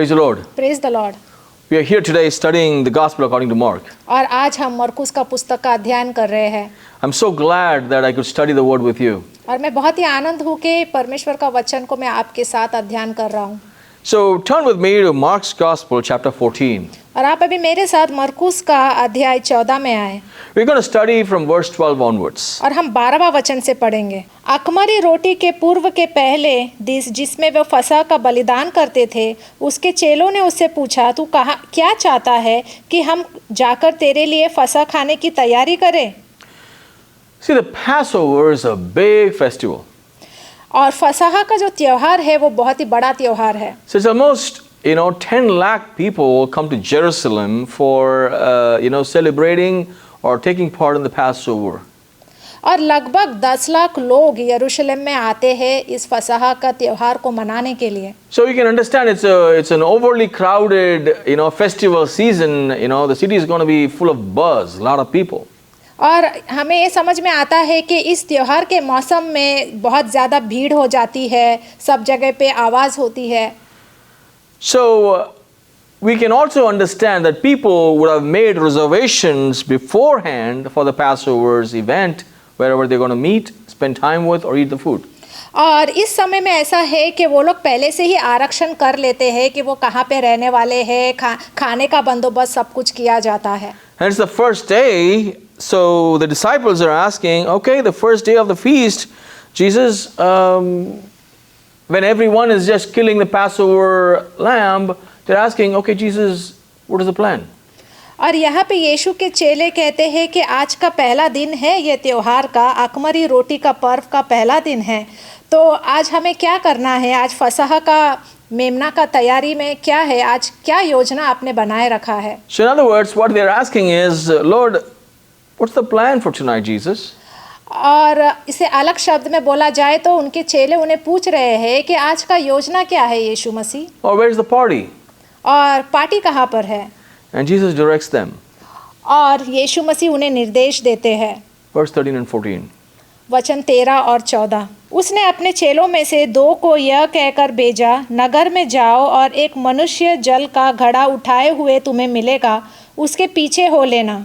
Praise the Lord. Praise the Lord. We are here today studying the Gospel according to Mark. और आज हम मरकुस का पुस्तक का अध्ययन कर रहे हैं I'm so glad that I could study the Word with you. और मैं बहुत ही आनंद हूँ कि परमेश्वर का वचन को मैं आपके साथ अध्ययन कर रहा हूँ। So turn with me to Mark's Gospel, chapter 14. और आप अभी मेरे साथ मरकुस का अध्याय 14 में आए We're going to study from verse 12 onwards. और हम 12वां वचन से पढ़ेंगे। अख़मीरी रोटी के पूर्व के पहले दिन जिसमें वे फसह का बलिदान करते थे, उसके चेलों ने उससे पूछा, तू क्या चाहता है कि हम जाकर तेरे लिए फसह खाने की तैयारी करें? See, the Passover is a big festival. और फसह का जो त्योहार है वो बहुत ही बड़ा त्योहार है। So it's almost 10 lakh people come to Jerusalem for celebrating or taking part in the Passover. और लगभग 10 लाख लोग यरूशलेम में आते हैं इस फसह का त्योहार को मनाने के लिए। So you can understand it's an overly crowded festival season. The city is going to be full of buzz, a lot of people. और हमें ये समझ में आता है कि इस त्योहार के मौसम में बहुत ज़्यादा भीड़ हो जाती है, सब जगह पे आवाज़ होती है। So we can also understand that people would have made reservations beforehand for the Passover's event, wherever they're going to meet, spend time with, or eat the food. और इस समय में ऐसा है कि वो लोग पहले से ही आरक्षण कर लेते हैं कि वो कहाँ पे रहने वाले हैं, खाने का बंदोबस्त सब कुछ किया जाता है। And it's the first day, so the disciples are asking, okay, the first day of the feast, Jesus, when everyone is just killing the Passover lamb, they're asking, okay, Jesus, what is the plan? और यहाँ पे यीशु के चेले कहते हैं कि आज का पहला दिन है ये त्योहार का, अख़मीरी रोटी का पर्व का पहला दिन है, तो आज हमें क्या करना है? आज फसह का मेमना का तैयारी में क्या है? आज क्या योजना आपने बनाए रखा है? So in other words, what they're asking is, Lord, what's the plan for tonight, Jesus? और इसे अलग शब्द में बोला जाए तो उनके चेले उन्हें पूछ रहे हैं कि आज का योजना क्या है यीशु मसीह? Or where's the party? और पार्टी कहाँ पर है? And Jesus directs them. और यीशु मसीह उन्हें निर्देश देते हैं। Verse 13 and 14. वचन 13 और 14। उसने अपने चेलों में से 2 को यह कहकर भेजा, नगर में जाओ और एक मनुष्य जल का घड़ा उठाए हुए तुम्हें मिलेगा, उसके पीछे हो लेना।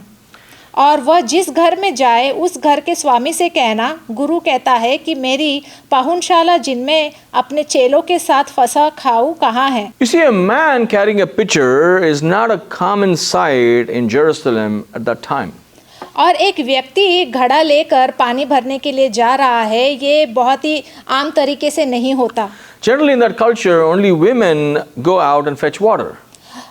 और वह जिस घर में जाए उस घर के स्वामी से कहना, गुरु कहता है कि मेरी पाहुनशाला जिनमें अपने चेलों के साथ फसह खाऊं कहाँ है? You see, a man carrying a pitcher is not a common sight in Jerusalem at that time. और एक व्यक्ति घड़ा लेकर पानी भरने के लिए जा रहा है, ये बहुत ही आम तरीके से नहीं होता। Generally in that culture, only women go out and fetch water.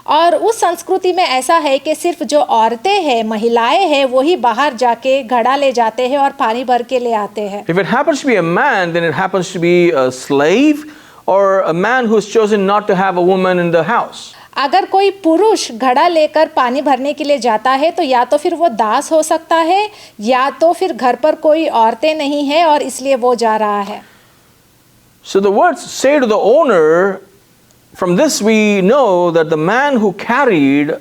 और उस संस्कृति में ऐसा है कि सिर्फ जो औरतें हैं, महिलाएं हैं, वही बाहर जाके घड़ा ले जाते हैं और पानी भर के ले आते हैं। If it happens to be a man, then it happens to be a slave or a man who's chosen not to have a woman in the house. अगर कोई पुरुष घड़ा लेकर पानी भरने के लिए जाता है तो या तो फिर वो दास हो सकता है या तो फिर घर पर कोई औरतें नहीं है और इसलिए वो जा रहा है। So the words say to the owner, from this we know that the man who carried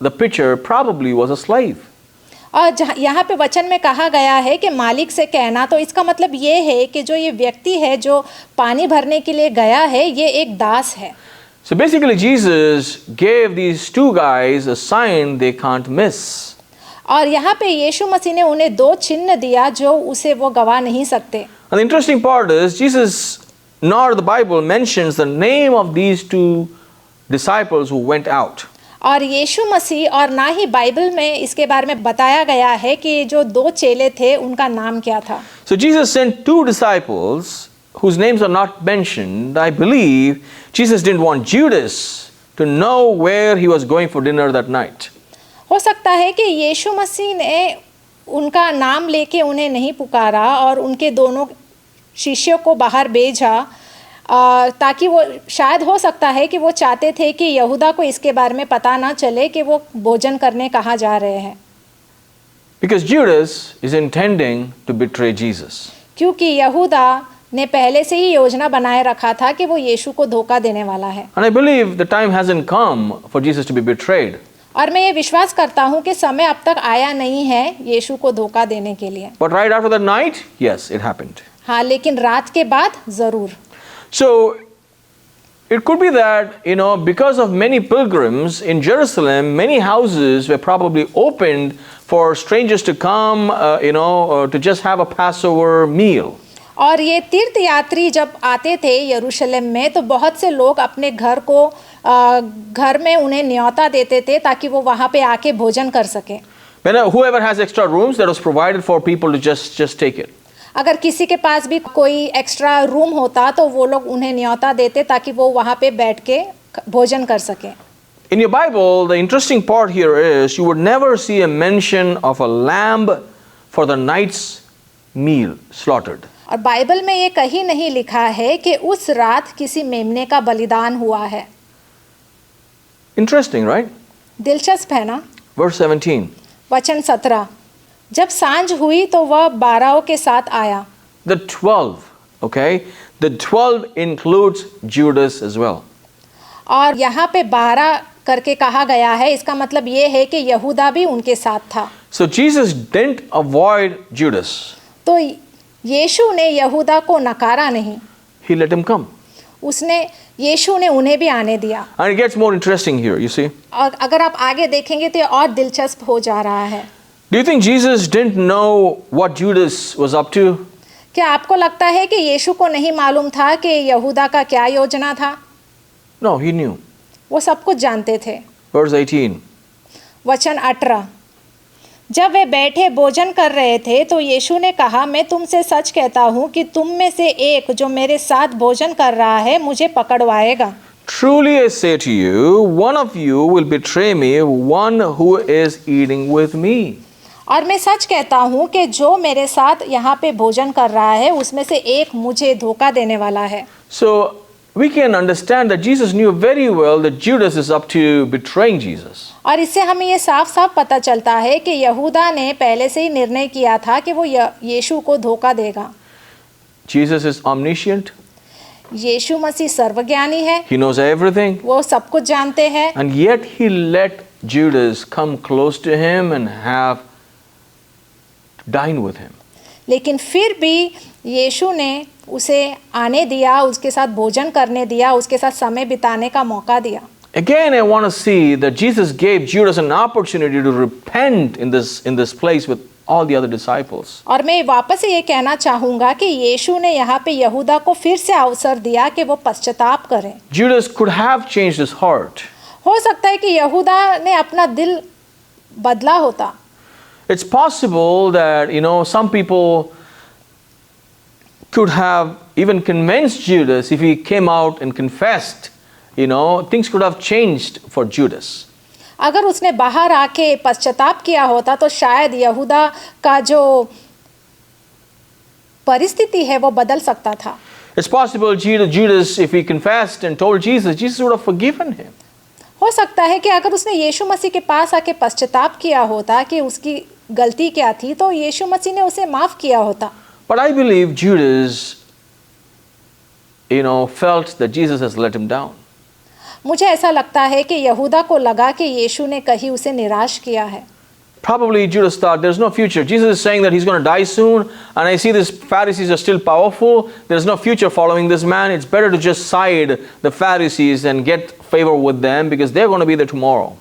the pitcher probably was a slave. और यहाँ पे वचन में कहा गया है कि मालिक से कहना, तो इसका मतलब ये है कि जो ये व्यक्ति है जो पानी भरने के लिए गया है ये एक दास है। So basically Jesus gave these 2 guys a sign they can't miss. और यहाँ पे यीशु मसीह ने उन्हें 2 चिन्ह दिया जो उसे वो गवा नहीं सकते। And the interesting part is Jesus nor the Bible mentions the name of these 2 disciples who went out. और यीशु मसीह और ना ही बाइबल में इसके बारे में बताया गया है कि जो 2 चेले थे उनका नाम क्या था। So Jesus sent 2 disciples whose names are not mentioned. I believe Jesus didn't want Judas to know where he was going for dinner that night. हो सकता है कि यीशु मसीह ने उनका नाम लेके उन्हें नहीं पुकारा और उनके दोनों शिष्यों को बाहर भेजा ताकि वो शायद हो सकता है कि वो चाहते थे कि यहूदा को इसके बारे में पता ना चले कि वो भोजन करने कहाँ जा रहे हैं। Because Judas is intending to betray Jesus. क्योंकि यहूदा ने पहले से ही योजना बनाए रखा था कि वो यीशु को धोखा देने वाला है। And I believe the time hasn't come for Jesus to be betrayed. और मैं ये विश्वास करता हूँ कि समय अब तक आया नहीं है यीशु को धोखा देने के लिए। But right after that night, yes, it happened. हाँ, लेकिन रात के बाद जरूर। So It could be that, because of many pilgrims in Jerusalem, many houses were probably opened for strangers to come, to just have a Passover meal. और ये तीर्थ यात्री जब आते थे यरूशलेम में तो बहुत से लोग अपने घर में उन्हें न्योता देते थे ताकि वो वहाँ पे आके भोजन कर सकें. Whoever has extra rooms, that was provided for people to just take it. अगर किसी के पास भी कोई एक्स्ट्रा रूम होता तो वो लोग उन्हें न्योता देते ताकि वो वहाँ पे बैठ के भोजन कर सकें. In your Bible, the interesting part here is you would never see a mention of a lamb for the night's meal slaughtered. और बाइबल में ये कहीं नहीं लिखा है कि उस रात किसी मेमने का बलिदान हुआ है. Interesting, right? दिलचस्प है ना. Verse 17. वचन 17. जब सांझ हुई तो वह 12 के साथ आया. The 12, okay? The 12 includes Judas as well. और यहाँ पे 12 करके कहा गया है, इसका मतलब ये है कि यहूदा भी उनके साथ था. So Jesus didn't avoid Judas. तो यीशु ने यहूदा को नकारा नहीं. He let him come. यीशु ने उन्हें भी आने दिया. And it gets more interesting here, you see. और अगर आप आगे देखेंगे तो ये और दिलचस्प हो जा रहा है. Do you think Jesus didn't know what Judas was up to? क्या आपको लगता है कि यीशु को नहीं मालूम था कि यहूदा का क्या योजना था? No, he knew. वो सब कुछ जानते थे. Verse 18. वचन 18. जब वे बैठे भोजन कर रहे थे तो यीशु ने कहा, मैं तुमसे सच कहता हूँ कि तुम में से एक जो मेरे साथ भोजन कर रहा है मुझे पकड़वाएगा. Truly I say to you, one of you will betray me, one who is eating with me. और मैं सच कहता हूँ कि जो मेरे साथ यहाँ पे भोजन कर रहा है उसमें से एक मुझे धोखा देने वाला है. So we can understand that Jesus knew very well that Judas is up to betraying Jesus. और इससे हमें ये साफ साफ पता चलता है कि यहूदा ने पहले से ही निर्णय किया था कि वो यीशु को धोखा देगा. Jesus is omniscient. यीशु मसीह सर्वज्ञानी है. He knows everything. वो सब कुछ जानते हैं. And yet he let Judas come close to him and have dine with him. लेकिन फिर भी यीशु ने उसे आने दिया, उसके साथ भोजन करने दिया, उसके साथ समय बिताने का मौका दिया. Again, I want to see that Jesus gave Judas an opportunity to repent in this place with all the other disciples. और मैं वापस से ये कहना चाहूँगा कि यीशु ने यहाँ पे यहूदा को फिर से अवसर दिया कि वो पश्चाताप करें. Judas could have changed his heart. हो सकता है कि यहूदा ने अपना दिल बदला होता. It's possible that, some people could have even convinced Judas if he came out and confessed, things could have changed for Judas. अगर उसने बाहर आके पश्चाताप किया होता तो शायद यहूदा का जो परिस्थिति है वो बदल सकता था. It's possible Judas, if he confessed and told Jesus, Jesus would have forgiven him. हो सकता है कि अगर उसने यीशु मसीह के पास आके पश्चाताप किया होता कि उसकी गलती क्या थी तो यीशु मसीह ने उसे माफ किया होता. But I believe Judas, felt that Jesus has let him down. मुझे ऐसा लगता है कि यहूदा को लगा कि यीशु ने कहीं उसे निराश किया है. Probably Judas thought there's no future. Jesus is saying that he's going to die soon, and I see these Pharisees are still powerful. There's no future following this man. It's better to just side the Pharisees and get favor with them because they're going to be there tomorrow.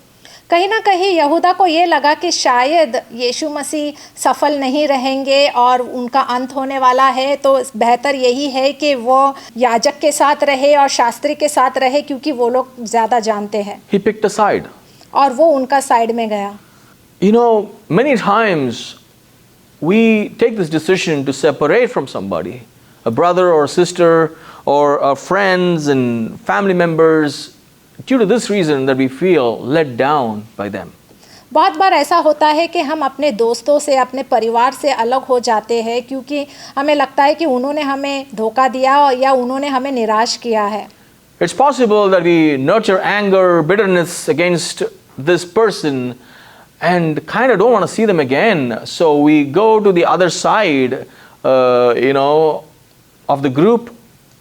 कहीं ना कहीं यहूदा को ये लगा कि शायद यीशु मसीह सफल नहीं रहेंगे और उनका अंत होने वाला है, तो बेहतर यही है कि वो याजक के साथ रहे और शास्त्री के साथ रहे क्योंकि वो लोग ज़्यादा जानते हैं. He picked a side. और वो उनका साइड में गया. Many times we take this decision to separate from somebody, a brother or sister or our friends and family members, due to this reason that we feel let down by them. बहुत बार ऐसा होता है कि हम अपने दोस्तों से, अपने परिवार से अलग हो जाते हैं क्योंकि हमें लगता है कि उन्होंने हमें धोखा दिया या उन्होंने हमें निराश किया है. It's possible that we nurture anger, bitterness against this person and kind of don't want to see them again. So we go to the other side, of the group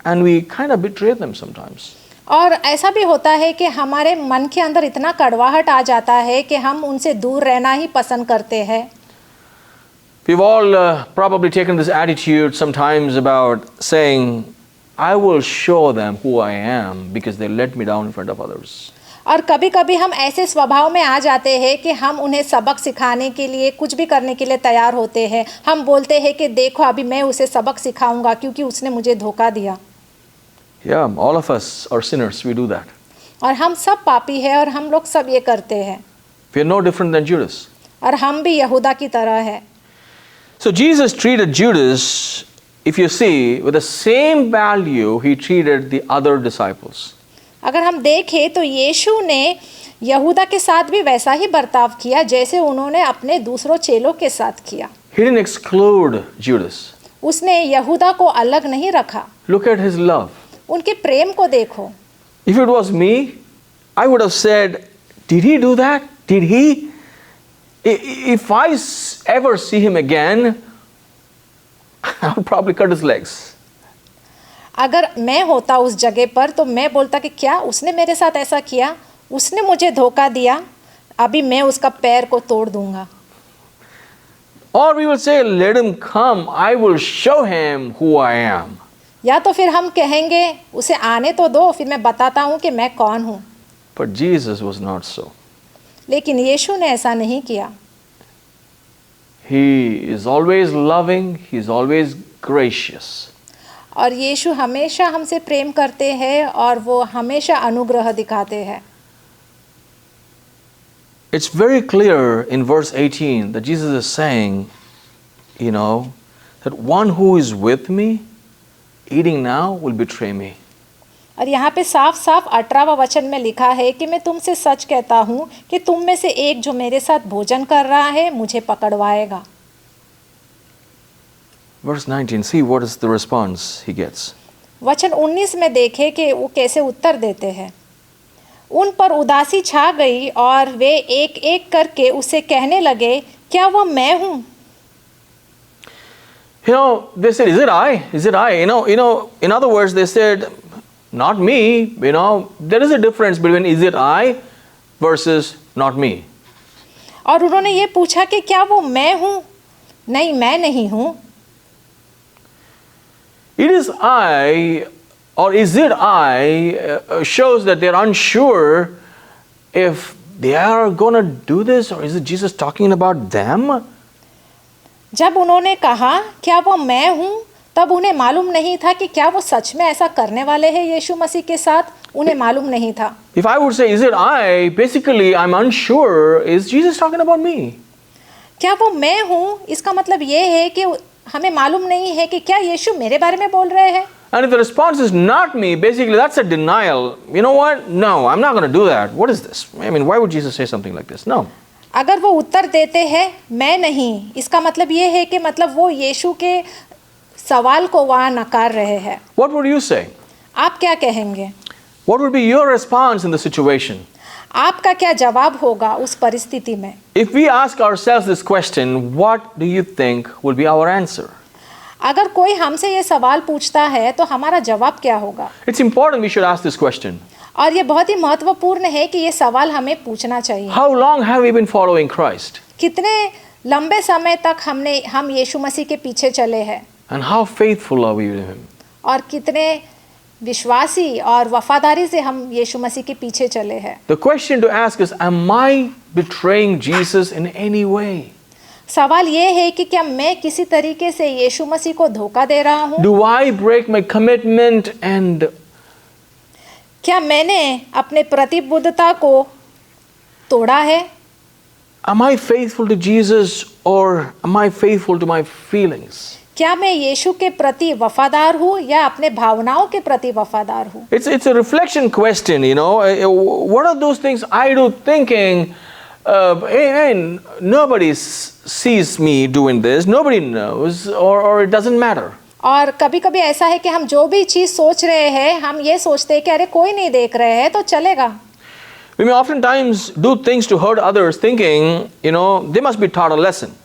and we kind of betray them sometimes. और ऐसा भी होता है कि हमारे मन के अंदर इतना कड़वाहट आ जाता है कि हम उनसे दूर रहना ही पसंद करते हैं. We've all probably taken this attitude sometimes about saying, I will show them who I am because they let me down in front of others. और कभी कभी हम ऐसे स्वभाव में आ जाते हैं कि हम उन्हें सबक सिखाने के लिए कुछ भी करने के लिए तैयार होते हैं। हम बोलते हैं कि देखो अभी मैं उसे सबक सिखाऊंगा क्योंकि उसने मुझे धोखा दिया। Yeah, all of us are sinners. We do that. और हम सब पापी हैं और हम लोग सब ये करते हैं। We are no different than Judas. और हम भी यहूदा की तरह है। So Jesus treated Judas, if you see, with the same value he treated the other disciples. अगर हम देखें तो यीशु ने यहूदा के साथ भी वैसा ही बर्ताव किया जैसे उन्होंने अपने दूसरों चेलों के साथ किया। He didn't exclude Judas. उसने यहूदा को अलग नहीं रखा। Look at his love. उनके प्रेम को देखो। If it was me, I would have said, did he do that? Did he? If I ever see him again, I would probably cut his legs. अगर मैं होता उस जगह पर तो मैं बोलता कि क्या उसने मेरे साथ ऐसा किया, उसने मुझे धोखा दिया, अभी मैं उसका पैर को तोड़ दूंगा। Or we will say, let him come, I will show him who I am. या तो फिर हम कहेंगे उसे आने तो दो, फिर मैं बताता हूँ कि मैं कौन हूँ। But Jesus was not so. लेकिन यीशु ने ऐसा नहीं किया। He is always loving, he is always gracious. और यीशु हमेशा हमसे प्रेम करते हैं और वो हमेशा अनुग्रह दिखाते हैं। It's very clear in verse 18 that Jesus is saying, that one who is with me, eating now, will betray me. और यहाँ पे साफ साफ 18वां वचन में लिखा है कि मैं तुमसे सच कहता हूँ कि तुम में से एक जो मेरे साथ भोजन कर रहा है मुझे पकड़वाएगा। Verse 19, see what is the response he gets. वचन 19 में देखे कि वो कैसे उत्तर देते हैं। उन पर उदासी छा गई और वे एक एक करके उसे कहने लगे, क्या वो मैं हूँ? They said, is it I? Is it I? In other words, they said, not me. There is a difference between is it I versus not me. और उन्होंने ये पूछा कि क्या वो मैं हूँ? नहीं, मैं नहीं हूँ। It is I, or is it I, shows that they're unsure if they are going to do this, or is it Jesus talking about them? जब उन्होंने कहा क्या वो मैं हूँ, तब उन्हें मालूम नहीं था कि क्या वो सच में ऐसा करने वाले हैं यीशु मसीह के साथ। उन्हें मालूम नहीं था। If I would say, is it I, basically I'm unsure, is Jesus talking about me? क्या वो मैं हूँ, इसका मतलब ये है कि हमें मालूम नहीं है कि क्या यीशु मेरे बारे में बोल रहे हैं। And if the response is not me, basically that's a denial. You know what? No, I'm not going to do that. What is this? I mean, why would Jesus say something like this? No. अगर वो उत्तर देते हैं मैं नहीं, इसका मतलब ये है कि मतलब वो यीशु के सवाल को वहाँ नकार रहे हैं। What would you say? आप क्या कहेंगे? What would be your response in the situation? आपका क्या जवाब होगा उस परिस्थिति में? If we ask ourselves this question, what do you think will be our answer? अगर कोई हमसे ये सवाल पूछता है तो हमारा जवाब क्या होगा? It's important we should ask this question. और ये बहुत ही महत्वपूर्ण है कि ये सवाल हमें पूछना चाहिए। How long have we been following Christ? कितने लंबे समय तक हम यीशु मसीह के पीछे चले हैं? And how faithful are we to him? और कितने विश्वासी और वफादारी से हम यीशु मसीह के पीछे चले हैं? The question to ask is, am I betraying Jesus in any way? सवाल ये है कि क्या मैं किसी तरीके से यीशु मसीह को धोखा दे रहा हूँ? Do I break my commitment and क्या मैंने अपने प्रतिबद्धता को तोड़ा है? am I faithful to Jesus or am I faithful to my feelings? क्या मैं यीशु के प्रति वफादार हूँ या अपने भावनाओं के प्रति वफादार हूँ? It's a reflection question, What are those things I do thinking, hey, nobody sees me doing this, nobody knows, or it doesn't matter. और कभी कभी ऐसा है कि हम जो भी चीज़ सोच रहे हैं हम ये सोचते हैं कि अरे कोई नहीं देख रहे हैं तो चलेगा। We may oftentimes do things to hurt others thinking, they must be taught a lesson.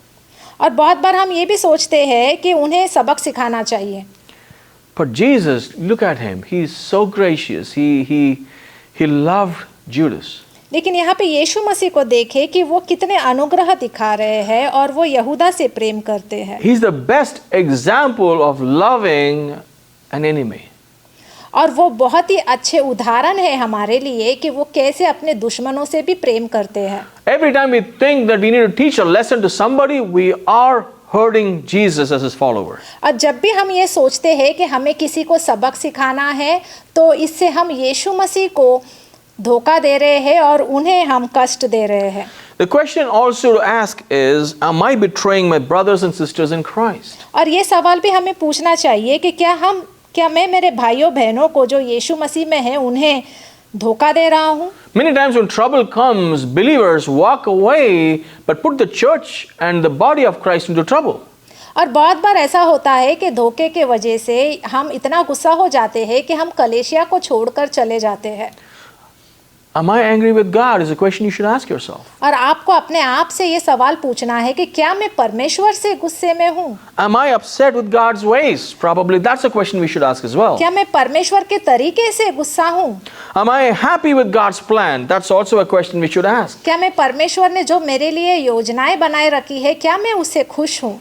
और बहुत बार हम ये भी सोचते हैं कि उन्हें सबक सिखाना चाहिए। But Jesus, look at him. He's so gracious. He loved Judas. लेकिन यहाँ पे यीशु मसीह को देखे कि वो कितने अनुग्रह दिखा रहे हैं और वो यहूदा से प्रेम करते हैं। He's the best example of loving an enemy. और वो बहुत ही अच्छे उदाहरण है हमारे लिए कि वो कैसे अपने दुश्मनों से भी प्रेम करते हैं। Every time we think that we need to teach a lesson to somebody, we are hurting Jesus as his follower. और जब भी हम ये सोचते हैं कि हमें किसी को सबक सिखाना है तो इससे हम यीशु मसीह को धोखा दे रहे हैं और उन्हें हम कष्ट दे रहे हैं। The question also to ask is, am I betraying my brothers and sisters in Christ? और ये सवाल भी हमें पूछना चाहिए कि क्या मैं मेरे भाइयों बहनों को जो यीशु मसीह में हैं उन्हें धोखा दे रहा हूँ? Many times when trouble comes, believers walk away but put the church and the body of Christ into trouble. और बहुत बार ऐसा होता है कि धोखे के वजह से हम इतना गुस्सा हो जाते हैं कि हम कलीसिया को छोड़कर चले जाते हैं। Am I angry with God is a question you should ask yourself. और आपको अपने आप से ये सवाल पूछना है कि क्या मैं परमेश्वर से गुस्से में हूँ? Am I upset with God's ways? Probably that's a question we should ask as well. क्या मैं परमेश्वर के तरीके से गुस्सा हूँ? Am I happy with God's plan? That's also a question we should ask. क्या मैं परमेश्वर ने जो मेरे लिए योजनाएं बनाए रखी है क्या मैं उससे खुश हूँ?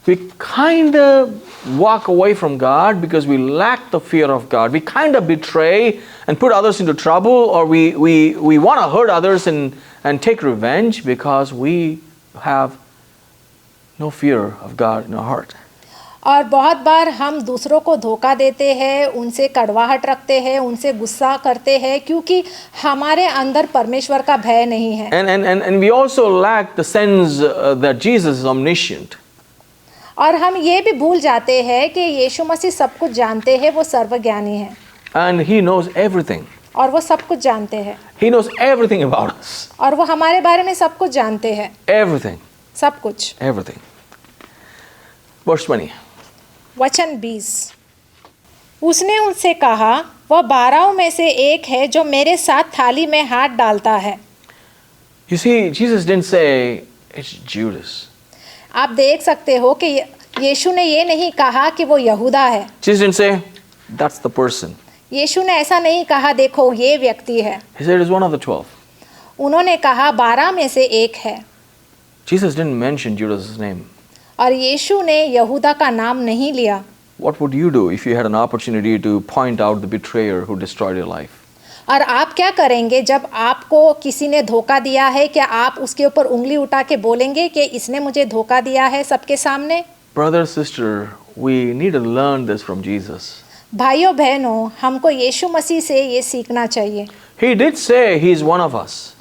We kind of walk away from God because we lack the fear of God. We kind of betray and put others into trouble, or we want to hurt others and take revenge because we have no fear of God in our heart. और बहुत बार हम दूसरों को धोखा देते हैं, उनसे कड़वाहट रखते हैं, उनसे गुस्सा करते हैं क्योंकि हमारे अंदर परमेश्वर का भय नहीं है। And we also lack the sense that Jesus is omniscient. और हम ये भी भूल जाते हैं कि यीशु मसीह सब कुछ जानते हैं, वो सर्वज्ञानी है। And he knows everything. और वो सब कुछ जानते हैं। He knows everything about us. और वो हमारे बारे में सब कुछ जानते हैं। Everything. सब कुछ। Everything. Verse 20. वचन 20। उसने उनसे कहा, वह 12 में से एक है जो मेरे साथ थाली में हाथ डालता है। You see, Jesus didn't say it's Judas. आप देख सकते हो कि यीशु ने ये नहीं कहा कि वो यहूदा है। Jesus didn't say that's the person. यीशु ने ऐसा नहीं कहा देखो ये व्यक्ति है। He said it's one of the 12. उन्होंने कहा 12 में से एक है। Jesus didn't mention Judas' name. और यीशु ने यहूदा का नाम नहीं लिया। What would you do if you had an opportunity to point out the betrayer who destroyed your life? और आप क्या करेंगे जब आपको किसी ने धोखा दिया है? क्या आप उसके ऊपर उंगली उठा के बोलेंगे कि इसने मुझे धोखा दिया है सबके सामने? Brother, sister, we need to learn this from Jesus. भाइयों बहनों, हमको यीशु मसीह से ये सीखना चाहिए। He did say he is one of us.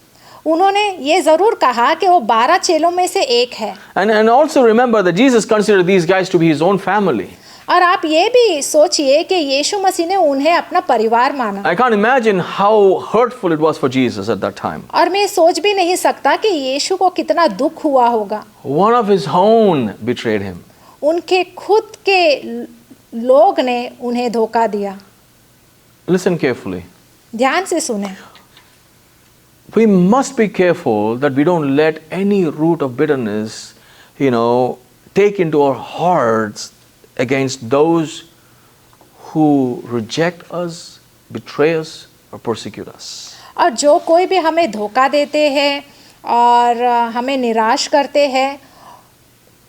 उन्होंने ये जरूर कहा कि वो 12 चेलों में से एक है। And also remember that Jesus considered these guys to be his own family. और आप ये भी सोचिए कि यीशु मसीह ने उन्हें अपना परिवार माना। I can't imagine how hurtful it was for Jesus at that time. और मैं सोच भी नहीं सकता कि यीशु को कितना दुख हुआ होगा। One of his own betrayed him. उनके खुद के लोग ने उन्हें धोखा दिया। Listen carefully. ध्यान से सुने। We must be careful that we don't let any root of bitterness, take into our hearts against those who reject us, betray us, or persecute us. और जो कोई भी हमें धोखा देते हैं और हमें निराश करते हैं,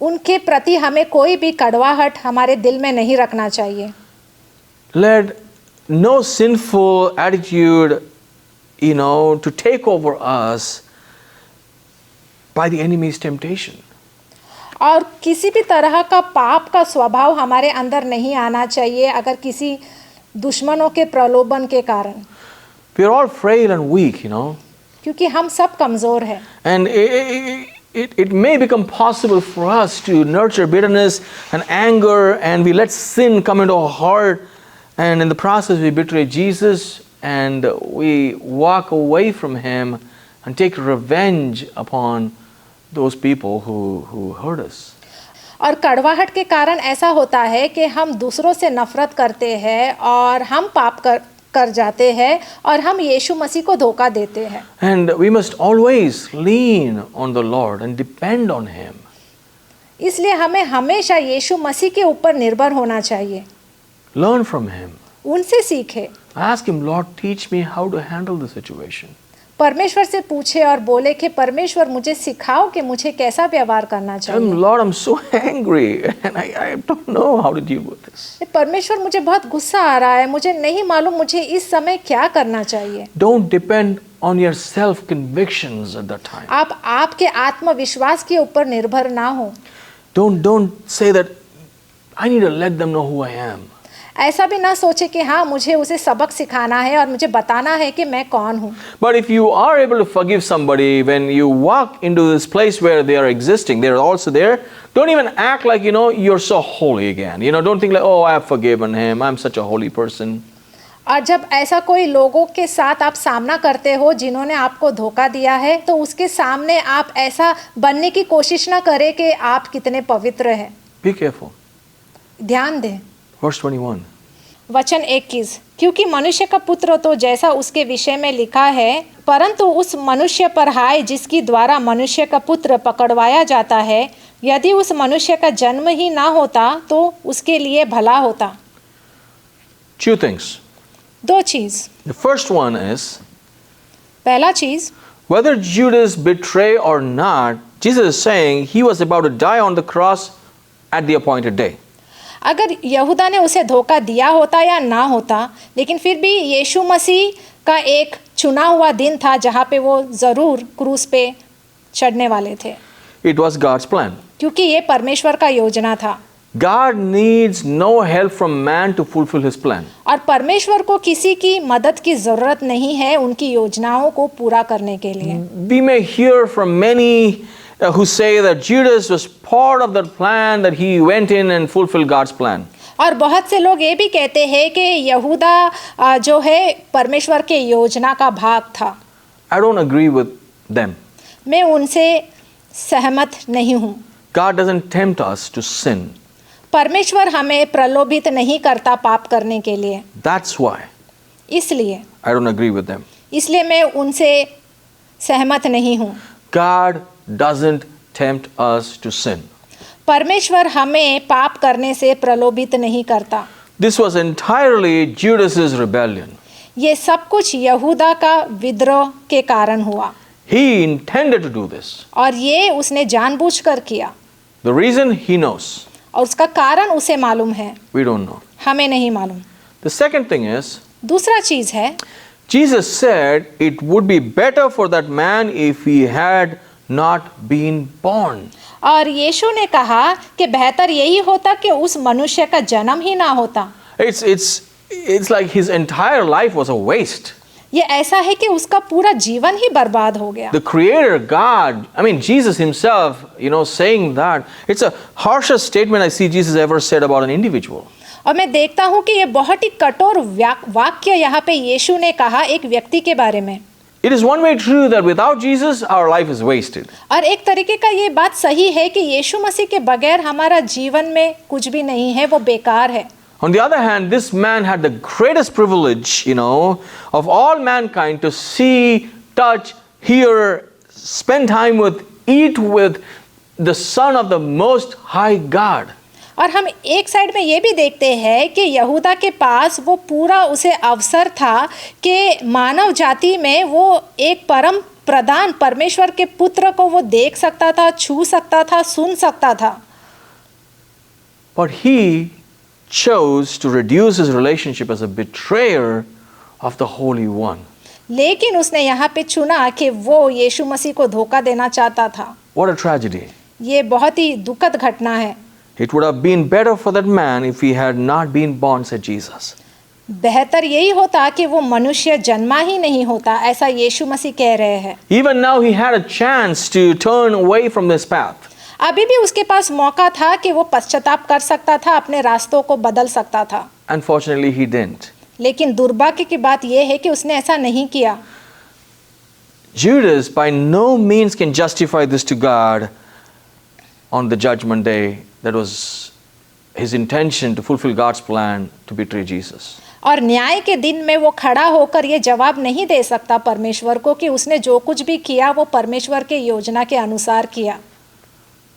उनके प्रति हमें कोई भी कड़वाहट हमारे दिल में नहीं रखना चाहिए। Let no sinful attitude, to take over us by the enemy's temptation. और किसी भी तरह का पाप का स्वभाव हमारे अंदर नहीं आना चाहिए अगर किसी दुश्मनों के प्रलोभन के कारण। We are all frail and weak, क्योंकि हम सब कमज़ोर हैं। And it may become possible for us to nurture bitterness and anger, and we let sin come into our heart, and in the process we betray Jesus and we walk away from him and take revenge upon those people who hurt us. और कड़वाहट के कारण ऐसा होता है कि हम दूसरों से नफरत करते हैं और हम पाप कर जाते हैं और हम यीशु मसीह को धोखा देते हैं। And we must always lean on the Lord and depend on him. इसलिए हमें हमेशा यीशु मसीह के ऊपर निर्भर होना चाहिए। Learn from him. उनसे सीखे। Ask him, Lord, teach me how to handle the situation. परमेश्वर से पूछे और बोले कि परमेश्वर मुझे सिखाओ कि मुझे कैसा व्यवहार करना Tell him, चाहिए। Lord, I'm so angry and I don't know how to deal with this. परमेश्वर मुझे बहुत गुस्सा आ रहा है, मुझे नहीं मालूम मुझे इस समय क्या करना चाहिए। Don't depend on your self-convictions at that time. आप आपके आत्मविश्वास के ऊपर निर्भर ना हो। Don't say that I need to let them know who I am. ऐसा भी ना सोचे कि हाँ मुझे उसे सबक सिखाना है और मुझे बताना है कि मैं कौन हूँ। But if you are able to forgive somebody when you walk into this place where they are existing, they are also there, don't even act like, you're so holy again. Don't think like, oh, I have forgiven him, I'm such a holy person. और जब ऐसा कोई लोगों के साथ आप सामना करते हो जिन्होंने आपको धोखा दिया है, तो उसके सामने आप ऐसा बनने की कोशिश ना करें कि आप कितने पवित्र हैं। Be careful. ध्यान दें। Verse 21. वचन 21, क्योंकि मनुष्य का पुत्र तो जैसा उसके विषय में लिखा है, परंतु उस मनुष्य पर हाय जिसकी द्वारा मनुष्य का पुत्र पकड़वाया जाता है। यदि उस मनुष्य का जन्म ही ना होता तो उसके लिए भला होता। Two things. दो चीज। The first one is, पहला चीज, whether Judas betray or not, Jesus is saying he was about to die on the cross at the appointed day. अगर यहूदा ने उसे धोखा दिया होता या ना होता, लेकिन फिर भी यीशु मसीह का एक चुना हुआ दिन था जहाँ पे वो ज़रूर क्रूस पे चढ़ने वाले थे, It was God's plan. क्योंकि ये परमेश्वर का योजना था। God needs no help from man to fulfill his plan. और परमेश्वर को किसी की मदद की ज़रूरत नहीं है उनकी योजनाओं को पूरा करने के लिए। We may hear from many who say that Judas was part of that plan, that he went in and fulfilled God's plan. और बहुत से लोग ये भी कहते हैं कि यहूदा जो है परमेश्वर के योजना का भाग था। I don't agree with them. मैं उनसे सहमत नहीं हूँ। God doesn't tempt us to sin. परमेश्वर हमें प्रलोभित नहीं करता पाप करने के लिए। That's why इसलिए I don't agree with them. इसलिए मैं उनसे सहमत नहीं हूँ। God doesn't tempt us to sin. परमेश्वर हमें पाप करने से प्रलोभित नहीं करता। This was entirely Judas's rebellion. ये सब कुछ यहूदा का विद्रोह के कारण हुआ He intended to do this. और ये उसने जानबूझकर किया The reason he knows. और उसका कारण उसे मालूम है, We don't know. हमें नहीं मालूम। The second thing is, दूसरा चीज है, Jesus said it would be better for that man if he had not been born. और यीशु ने कहा कि बेहतर यही होता कि उस मनुष्य का जन्म ही ना होता। It's like his entire life was a waste. ये ऐसा है कि उसका पूरा जीवन ही बर्बाद हो गया। The Creator God, Jesus himself, saying that, it's a harshest statement I see Jesus ever said about an individual. और मैं देखता हूँ कि ये बहुत ही कठोर वाक्य यहाँ पे यीशु ने कहा एक व्यक्ति के बारे में। It is one way true that without Jesus, our life is wasted. और एक तरीके का ये बात सही है कि यीशु मसीह के बगैर हमारा जीवन में कुछ भी नहीं है, वो बेकार है। On the other hand, this man had the greatest privilege, of all mankind to see, touch, hear, spend time with, eat with the Son of the Most High God. और हम एक साइड में ये भी देखते हैं कि यहूदा के पास वो पूरा उसे अवसर था कि मानव जाति में वो एक परम प्रधान परमेश्वर के पुत्र को वो देख सकता था, छू सकता था, सुन सकता था। But he chose to reduce his relationship as a betrayer of the Holy One. लेकिन उसने यहाँ पे चुना कि वो यीशु मसीह को धोखा देना चाहता था। What a tragedy. ये बहुत ही दुखद घटना है। It would have been better for that man if he had not been born, said Jesus. बेहतर यही होता कि वो मनुष्य जन्मा ही नहीं होता, ऐसा यीशु मसीह कह रहे हैं। Even now he had a chance to turn away from this path. अभी भी उसके पास मौका था कि वो पश्चाताप कर सकता था, अपने रास्तों को बदल सकता था। Unfortunately, he didn't. लेकिन दुर्भाग्य की बात यह है कि उसने ऐसा नहीं किया। Judas by no means can justify this to God on the judgment day. That was his intention to fulfill God's plan to betray Jesus. और न्याय के दिन में वो खड़ा होकर ये जवाब नहीं दे सकता परमेश्वर को कि उसने जो कुछ भी किया वो परमेश्वर के योजना के अनुसार किया।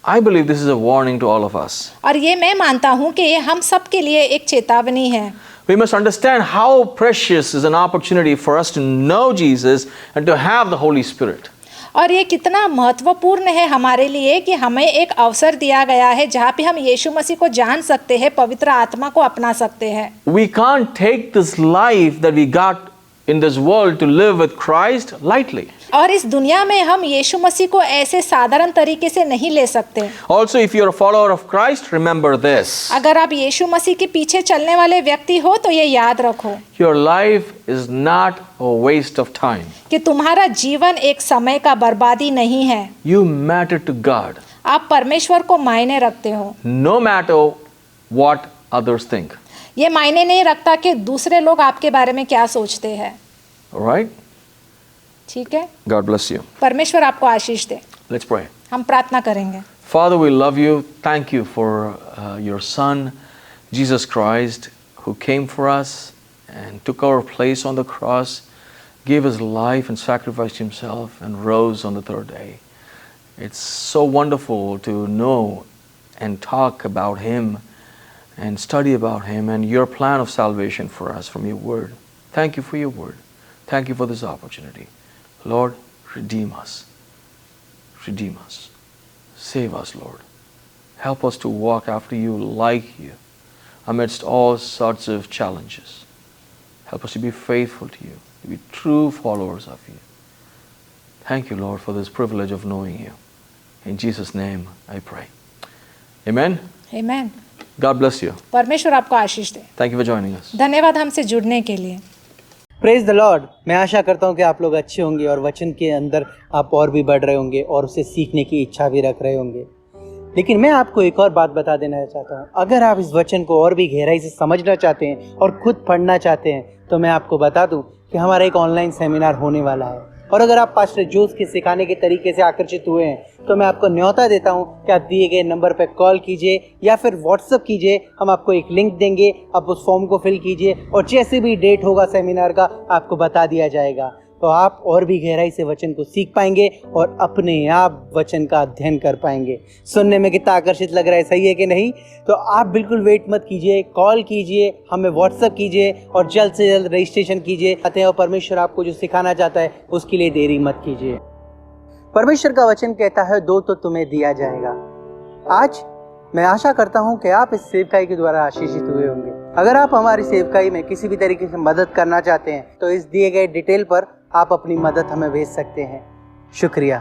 I believe this is a warning to all of us. और ये मैं मानता हूँ कि ये हम सब के लिए एक चेतावनी है। We must understand how precious is an opportunity for us to know Jesus and to have the Holy Spirit. और ये कितना महत्वपूर्ण है हमारे लिए कि हमें एक अवसर दिया गया है जहाँ पे हम यीशु मसीह को जान सकते हैं, पवित्र आत्मा को अपना सकते हैं। We can't take this life that we got in this world to live with Christ lightly. और इस दुनिया में हम यीशु मसीह को ऐसे साधारण तरीके से नहीं ले सकते। Also, if you're a follower of Christ, remember this. अगर आप यीशु मसीह के पीछे चलने वाले व्यक्ति हो तो ये याद रखो Your life is not a waste of time. कि तुम्हारा जीवन एक समय का बर्बादी नहीं है। You matter to God, आप परमेश्वर को मायने रखते हो, no matter what others think. ये मायने नहीं रखता कि दूसरे लोग आपके बारे में क्या सोचते हैं। All right? ठीक है, God bless you. परमेश्वर आपको आशीष दे। Let's pray. हम प्रार्थना करेंगे। Father, we love you. Thank you for your Son, Jesus Christ, who came for us and took our place on the cross, gave his life and sacrificed himself and rose on the third day. It's so wonderful to know and talk about him and study about him and your plan of salvation for us from your word. Thank you for your word. Thank you for this opportunity. Lord, redeem us. Redeem us. Save us, Lord. Help us to walk after you like you amidst all sorts of challenges. Help us to be faithful to you, to be true followers of you. Thank you, Lord, for this privilege of knowing you. In Jesus' name I pray. Amen. आमीन। God bless you. परमेश्वर आपको आशीष दे। Thank you for joining us. धन्यवाद हमसे जुड़ने के लिए। Praise the Lord. मैं आशा करता हूँ कि आप लोग अच्छे होंगे और वचन के अंदर आप और भी बढ़ रहे होंगे और उसे सीखने की इच्छा भी रख रहे होंगे। लेकिन मैं आपको एक और बात बता देना चाहता हूँ, अगर आप इस वचन को और भी गहराई से समझना चाहते हैं और खुद पढ़ना चाहते हैं तो मैं आपको बता दूँ कि हमारा एक ऑनलाइन सेमिनार होने वाला है। और अगर आप पास्टर जोस के सिखाने के तरीके से आकर्षित हुए हैं तो मैं आपको न्योता देता हूं कि आप दिए गए नंबर पर कॉल कीजिए या फिर व्हाट्सएप कीजिए। हम आपको एक लिंक देंगे, आप उस फॉर्म को फिल कीजिए और जैसे भी डेट होगा सेमिनार का आपको बता दिया जाएगा। तो आप और भी गहराई से वचन को सीख पाएंगे और अपने आप वचन का अध्ययन कर पाएंगे। सुनने में कितना आकर्षित लग रहा है, सही है कि नहीं? तो आप बिल्कुल वेट मत कीजिए, कॉल कीजिए, हमें व्हाट्सएप कीजिए और जल्द से जल्द रजिस्ट्रेशन कीजिए। और परमेश्वर आपको जो सिखाना चाहता है उसके लिए देरी मत कीजिए। परमेश्वर का वचन कहता है, दो तो तुम्हें दिया जाएगा। आज मैं आशा करता हूं कि आप इस सेवकाई के द्वारा आशीषित हुए होंगे। अगर आप हमारी सेवकाई में किसी भी तरीके से मदद करना चाहते हैं तो इस दिए गए डिटेल पर आप अपनी मदद हमें भेज सकते हैं। शुक्रिया।